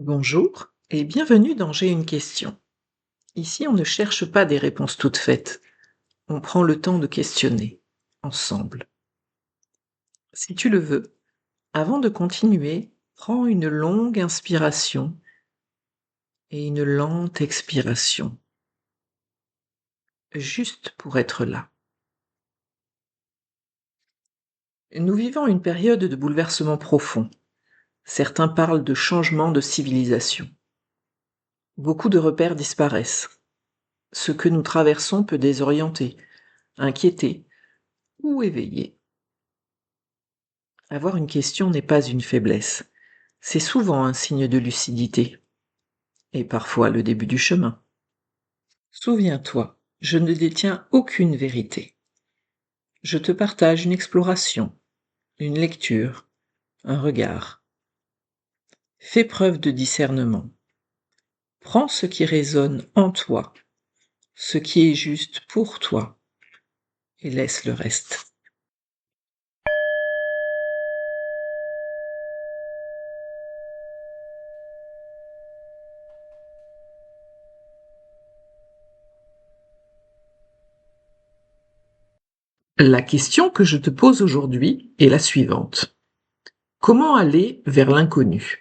Bonjour et bienvenue dans J'ai une question. Ici, on ne cherche pas des réponses toutes faites. On prend le temps de questionner, ensemble. Si tu le veux, avant de continuer, prends une longue inspiration et une lente expiration, juste pour être là. Nous vivons une période de bouleversement profond. Certains parlent de changement de civilisation. Beaucoup de repères disparaissent. Ce que nous traversons peut désorienter, inquiéter ou éveiller. Avoir une question n'est pas une faiblesse. C'est souvent un signe de lucidité. Et parfois le début du chemin. Souviens-toi, je ne détiens aucune vérité. Je te partage une exploration, une lecture, un regard. Fais preuve de discernement. Prends ce qui résonne en toi, ce qui est juste pour toi, et laisse le reste. La question que je te pose aujourd'hui est la suivante. Comment aller vers l'inconnu ?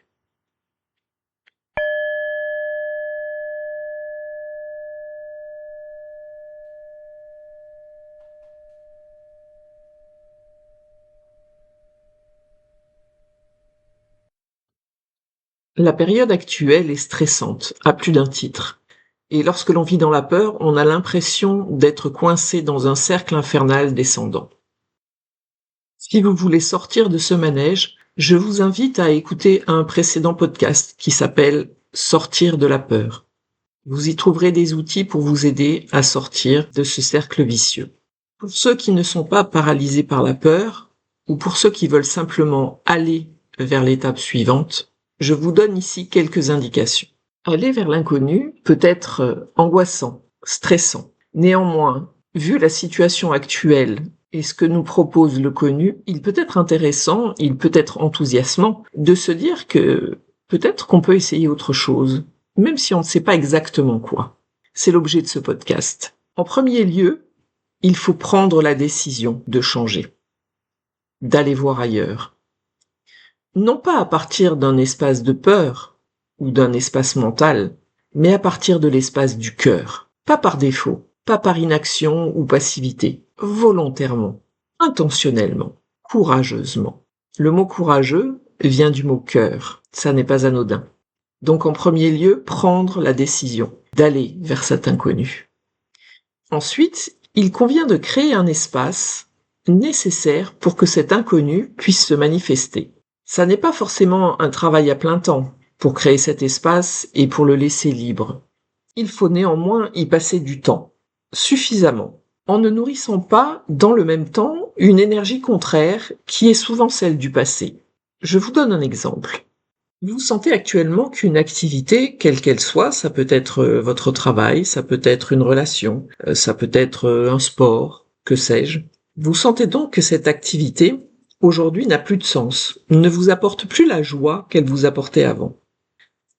La période actuelle est stressante, à plus d'un titre. Et lorsque l'on vit dans la peur, on a l'impression d'être coincé dans un cercle infernal descendant. Si vous voulez sortir de ce manège, je vous invite à écouter un précédent podcast qui s'appelle Sortir de la peur. Vous y trouverez des outils pour vous aider à sortir de ce cercle vicieux. Pour ceux qui ne sont pas paralysés par la peur, ou pour ceux qui veulent simplement aller vers l'étape suivante, je vous donne ici quelques indications. Aller vers l'inconnu peut être angoissant, stressant. Néanmoins, vu la situation actuelle et ce que nous propose le connu, il peut être intéressant, il peut être enthousiasmant de se dire que peut-être qu'on peut essayer autre chose, même si on ne sait pas exactement quoi. C'est l'objet de ce podcast. En premier lieu, il faut prendre la décision de changer, d'aller voir ailleurs. Non pas à partir d'un espace de peur ou d'un espace mental, mais à partir de l'espace du cœur. Pas par défaut, pas par inaction ou passivité, volontairement, intentionnellement, courageusement. Le mot courageux vient du mot cœur, ça n'est pas anodin. Donc en premier lieu, prendre la décision d'aller vers cet inconnu. Ensuite, il convient de créer un espace nécessaire pour que cet inconnu puisse se manifester. Ça n'est pas forcément un travail à plein temps pour créer cet espace et pour le laisser libre. Il faut néanmoins y passer du temps, suffisamment, en ne nourrissant pas, dans le même temps, une énergie contraire qui est souvent celle du passé. Je vous donne un exemple. Vous sentez actuellement qu'une activité, quelle qu'elle soit, ça peut être votre travail, ça peut être une relation, ça peut être un sport, que sais-je. Vous sentez donc que cette activité, aujourd'hui, n'a plus de sens, ne vous apporte plus la joie qu'elle vous apportait avant.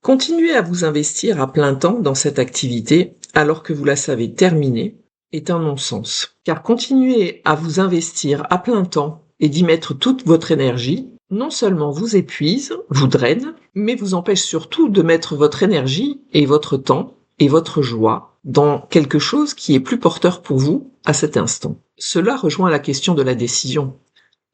Continuer à vous investir à plein temps dans cette activité, alors que vous la savez terminée, est un non-sens. Car continuer à vous investir à plein temps et d'y mettre toute votre énergie, non seulement vous épuise, vous draine, mais vous empêche surtout de mettre votre énergie et votre temps et votre joie dans quelque chose qui est plus porteur pour vous à cet instant. Cela rejoint la question de la décision.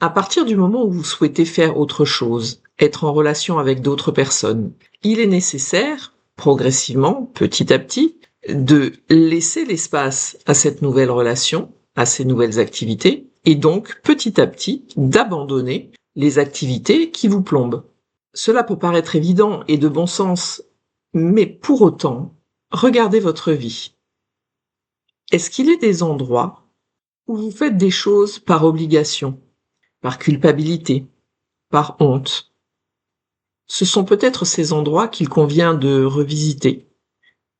À partir du moment où vous souhaitez faire autre chose, être en relation avec d'autres personnes, il est nécessaire, progressivement, petit à petit, de laisser l'espace à cette nouvelle relation, à ces nouvelles activités, et donc, petit à petit, d'abandonner les activités qui vous plombent. Cela peut paraître évident et de bon sens, mais pour autant, regardez votre vie. Est-ce qu'il est des endroits où vous faites des choses par obligation, par culpabilité, par honte? Ce sont peut-être ces endroits qu'il convient de revisiter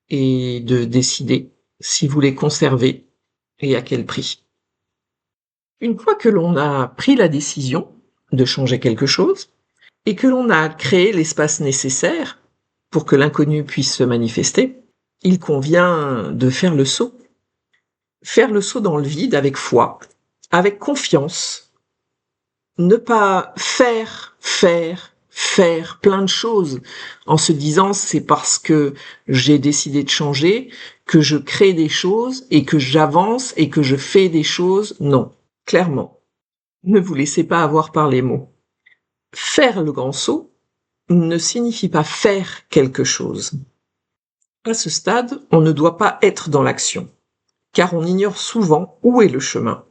et de décider si vous les conservez et à quel prix. Une fois que l'on a pris la décision de changer quelque chose et que l'on a créé l'espace nécessaire, Pour que l'inconnu puisse se manifester, il convient de faire le saut. Faire le saut dans le vide avec foi, avec confiance. Ne pas faire plein de choses en se disant c'est parce que j'ai décidé de changer que je crée des choses et que j'avance et que je fais des choses. Non, clairement. Ne vous laissez pas avoir par les mots. Faire le grand saut ne signifie pas faire quelque chose. À ce stade, on ne doit pas être dans l'action, car on ignore souvent où est le chemin.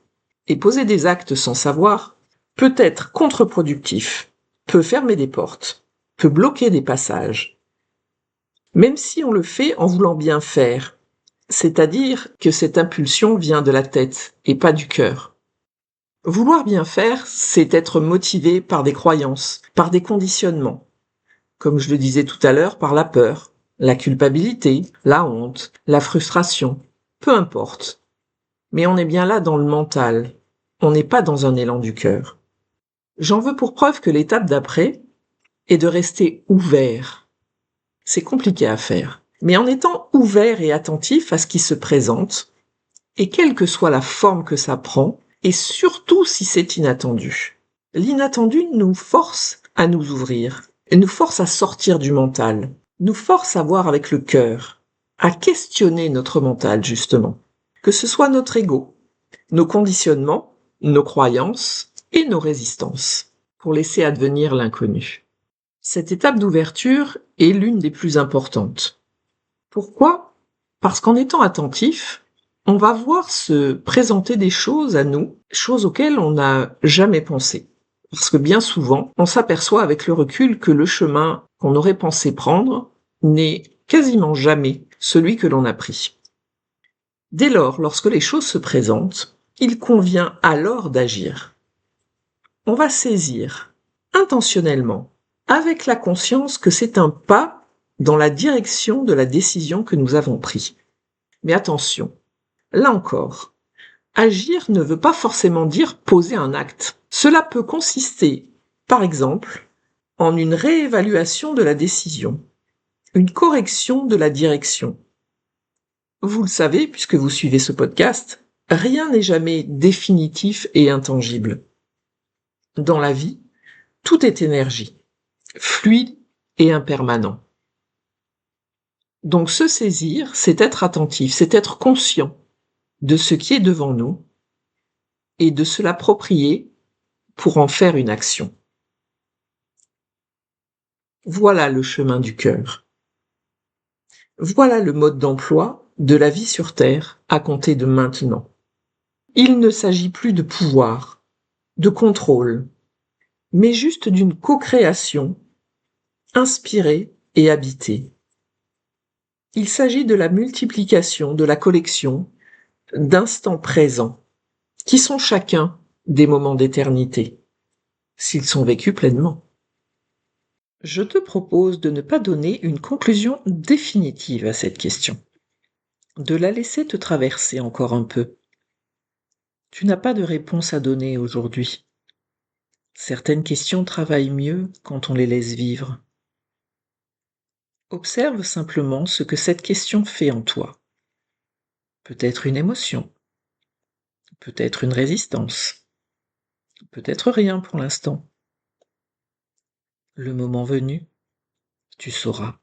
Et poser des actes sans savoir peut être contre-productif, peut fermer des portes, peut bloquer des passages. Même si on le fait en voulant bien faire, c'est-à-dire que cette impulsion vient de la tête et pas du cœur. Vouloir bien faire, c'est être motivé par des croyances, par des conditionnements. Comme je le disais tout à l'heure, par la peur, la culpabilité, la honte, la frustration, peu importe. Mais on est bien là dans le mental, on n'est pas dans un élan du cœur. J'en veux pour preuve que l'étape d'après est de rester ouvert. C'est compliqué à faire, mais en étant ouvert et attentif à ce qui se présente, et quelle que soit la forme que ça prend, et surtout si c'est inattendu. L'inattendu nous force à nous ouvrir, et nous force à sortir du mental, nous force à voir avec le cœur, à questionner notre mental justement, que ce soit notre ego, nos conditionnements, nos croyances et nos résistances, pour laisser advenir l'inconnu. Cette étape d'ouverture est l'une des plus importantes. Pourquoi ? Parce qu'en étant attentif, on va voir se présenter des choses à nous, choses auxquelles on n'a jamais pensé. Parce que bien souvent, on s'aperçoit avec le recul que le chemin qu'on aurait pensé prendre n'est quasiment jamais celui que l'on a pris. Dès lors, lorsque les choses se présentent, il convient alors d'agir. On va saisir intentionnellement, avec la conscience que c'est un pas dans la direction de la décision que nous avons prise. Mais attention, là encore, agir ne veut pas forcément dire poser un acte. Cela peut consister, par exemple, en une réévaluation de la décision, une correction de la direction. Vous le savez, puisque vous suivez ce podcast, rien n'est jamais définitif et intangible. Dans la vie, tout est énergie, fluide et impermanent. Donc se saisir, c'est être attentif, c'est être conscient de ce qui est devant nous et de se l'approprier pour en faire une action. Voilà le chemin du cœur. Voilà le mode d'emploi de la vie sur Terre à compter de maintenant. Il ne s'agit plus de pouvoir, de contrôle, mais juste d'une co-création, inspirée et habitée. Il s'agit de la multiplication, de la collection d'instants présents, qui sont chacun des moments d'éternité, s'ils sont vécus pleinement. Je te propose de ne pas donner une conclusion définitive à cette question, de la laisser te traverser encore un peu. Tu n'as pas de réponse à donner aujourd'hui. Certaines questions travaillent mieux quand on les laisse vivre. Observe simplement ce que cette question fait en toi. Peut-être une émotion, peut-être une résistance, peut-être rien pour l'instant. Le moment venu, tu sauras.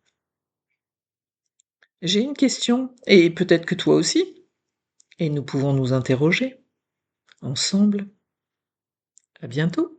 J'ai une question, et peut-être que toi aussi, et nous pouvons nous interroger ensemble. À bientôt.